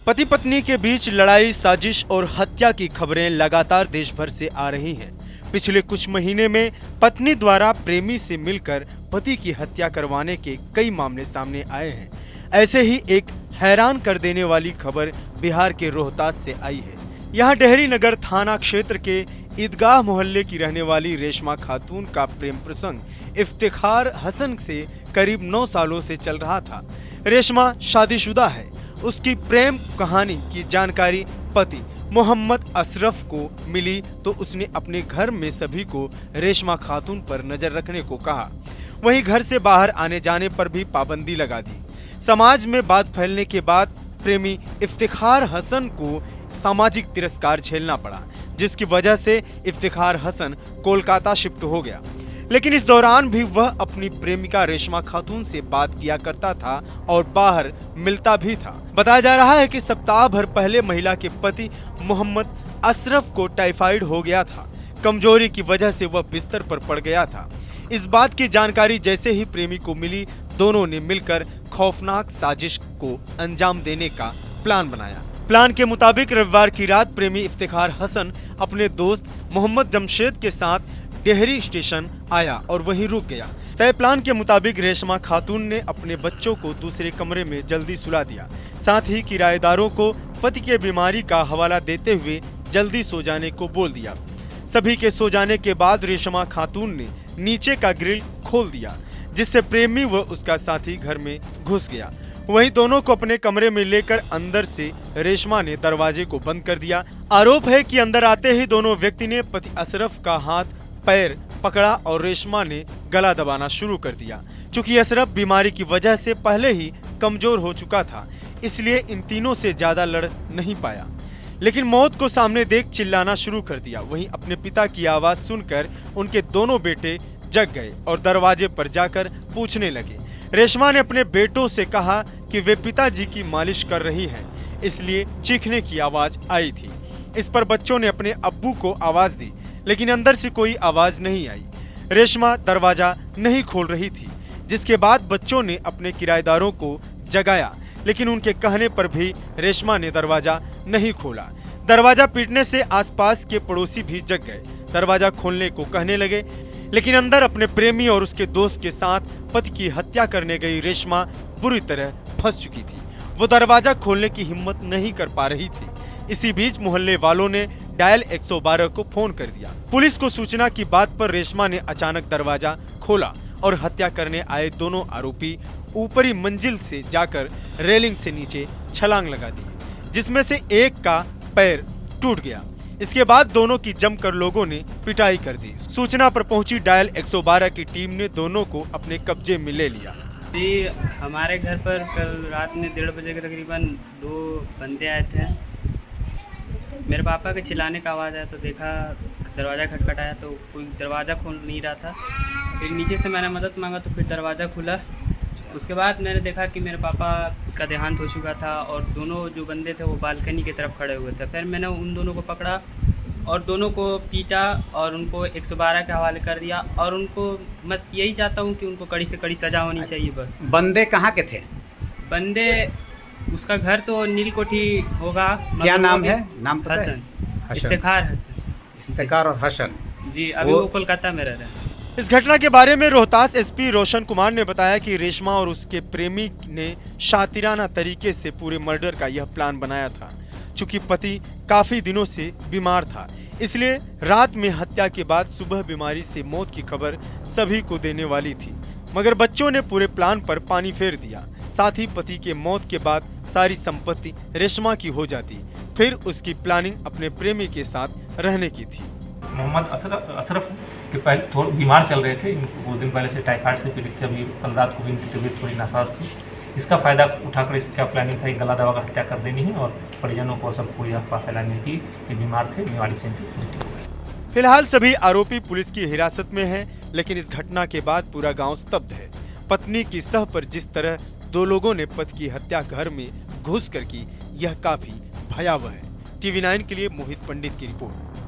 पति पत्नी के बीच लड़ाई, साजिश और हत्या की खबरें लगातार देश भर से आ रही हैं। पिछले कुछ महीने में पत्नी द्वारा प्रेमी से मिलकर पति की हत्या करवाने के कई मामले सामने आए हैं। ऐसे ही एक हैरान कर देने वाली खबर बिहार के रोहतास से आई है। यहाँ डेहरी नगर थाना क्षेत्र के ईदगाह मोहल्ले की रहने वाली रेशमा खातून का प्रेम प्रसंग इफ्तिखार हसन से करीब 9 सालों से चल रहा था। रेशमा शादीशुदा है। उसकी प्रेम कहानी की जानकारी पति मोहम्मद अशरफ को मिली तो उसने अपने घर में सभी को रेशमा खातून पर नजर रखने को कहा। वहीं घर से बाहर आने जाने पर भी पाबंदी लगा दी। समाज में बात फैलने के बाद प्रेमी इफ्तिखार हसन को सामाजिक तिरस्कार झेलना पड़ा, जिसकी वजह से इफ्तिखार हसन कोलकाता शिफ्ट हो गया। लेकिन इस दौरान भी वह अपनी प्रेमिका रेशमा खातून से बात किया करता था और बाहर मिलता भी था। बताया जा रहा है कि सप्ताह भर पहले महिला के पति मोहम्मद अशरफ को टाइफाइड हो गया था। कमजोरी की वजह से वह बिस्तर पर पड़ गया था। इस बात की जानकारी जैसे ही प्रेमी को मिली, दोनों ने मिलकर खौफनाक साजिश को अंजाम देने का प्लान बनाया। प्लान के मुताबिक रविवार की रात प्रेमी इफ्तिखार हसन अपने दोस्त मोहम्मद जमशेद के साथ डेहरी स्टेशन आया और वहीं रुक गया। तय प्लान के मुताबिक रेशमा खातून ने अपने बच्चों को दूसरे कमरे में जल्दी सुला दिया। साथ ही किराएदारों को पति के बीमारी का हवाला देते हुए जल्दी सो जाने को बोल दिया। सभी के सो जाने के बाद रेशमा खातून ने नीचे का ग्रिल खोल दिया, जिससे प्रेमी व उसका साथी घर में घुस गया। वहीं दोनों को अपने कमरे में लेकर अंदर से रेशमा ने दरवाजे को बंद कर दिया। आरोप है कि अंदर आते ही दोनों व्यक्ति ने पति अशरफ का हाथ पैर पकड़ा और रेशमा ने गला दबाना शुरू कर दिया। चूंकि अशरफ बीमारी की वजह से पहले ही कमजोर हो चुका था, इसलिए इन तीनों से ज्यादा लड़ नहीं पाया, लेकिन मौत को सामने देख चिल्लाना शुरू कर दिया। वहीं अपने पिता की आवाज सुनकर उनके दोनों बेटे जग गए और दरवाजे पर जाकर पूछने लगे। रेशमा ने अपने बेटों से कहा कि वे पिताजी की मालिश कर रही हैं, इसलिए चीखने की आवाज आई थी। इस पर बच्चों ने अपने अब्बू को आवाज दी, लेकिन अंदर से कोई आवाज नहीं आई। रेशमा दरवाजा नहीं खोल रही थी, जिसके बाद बच्चों ने अपने किराएदारों को जगाया, लेकिन उनके कहने पर भी रेशमा ने दरवाजा नहीं खोला। दरवाजा पीटने से आसपास के पड़ोसी भी जग गए। दरवाजा खोलने को कहने लगे, लेकिन अंदर अपने प्रेमी और उसके दोस्त के साथ पति की हत्या करने गई रेशमा बुरी तरह फंस चुकी थी। वो दरवाजा खोलने की हिम्मत नहीं कर पा रही थी। इसी बीच मोहल्ले वालों ने डायल 112 को फोन कर दिया। पुलिस को सूचना की बात पर रेशमा ने अचानक दरवाजा खोला और हत्या करने आए दोनों आरोपी ऊपरी मंजिल से जाकर रेलिंग से नीचे छलांग लगा दी, जिसमें से एक का पैर टूट गया। इसके बाद दोनों की जमकर लोगों ने पिटाई कर दी। सूचना पर पहुंची डायल 112 की टीम ने दोनों को अपने कब्जे में ले लिया। जी, हमारे घर पर कल रात में 1:30 बजे के तकरीबन 2 बंदे आए थे। मेरे पापा के चिल्लाने का आवाज़ आया तो देखा दरवाज़ा खटखटाया तो कोई दरवाज़ा खोल नहीं रहा था। फिर नीचे से मैंने मदद मांगा तो फिर दरवाज़ा खुला। उसके बाद मैंने देखा कि मेरे पापा का देहांत हो चुका था और दोनों जो बंदे थे वो बालकनी की तरफ खड़े हुए थे। फिर मैंने उन दोनों को पकड़ा और दोनों को पीटा और उनको 112 के हवाले कर दिया। और उनको बस यही चाहता हूँ कि उनको कड़ी से कड़ी सज़ा होनी चाहिए। बस बंदे कहाँ के थे? बंदे, उसका घर तो नीलकोठी होगा। क्या नाम है? नाम पता है? हसन, इफ्तिखार हसन। इफ्तिखार और हसन जी, अभी वो कोलकाता में रह रहे हैं। इस घटना के बारे में रोहतास एसपी रोशन कुमार ने बताया कि रेशमा और उसके प्रेमी ने शातिराना तरीके से पूरे मर्डर का यह प्लान बनाया था। चूंकि पति काफी दिनों से बीमार था, इसलिए रात में हत्या के बाद सुबह बीमारी से मौत की खबर सभी को देने वाली थी, मगर बच्चों ने पूरे प्लान पर पानी फेर दिया। साथ ही पति के मौत के बाद सारी संपत्ति रेशमा की हो जाती, फिर उसकी प्लानिंग अपने प्रेमी के साथ रहने की थी। मोहम्मद अशरफ के पहले थोड़े बीमार चल रहे थे। इनको 2 दिन पहले से टाइफाइड से पीड़ित थे। अभी कल रात को भी इनकी तबीयत थोड़ी नासाज थी। इसका फ़ायदा उठाकर इसका प्लानिंग था कि गला दबा कर हत्या कर देनी है और परिजनों को सबको यह अफवाह फैलाने की ये बीमार थे, बीमारी से इनकी मृत्यु हो गई। फिलहाल सभी आरोपी पुलिस की हिरासत में हैं, लेकिन इस घटना के बाद पूरा गांव स्तब्ध है। पत्नी की सह पर जिस तरह 2 लोगों ने पति की हत्या घर में घुस कर की, यह काफी भयावह है। TV9 के लिए मोहित पंडित की रिपोर्ट।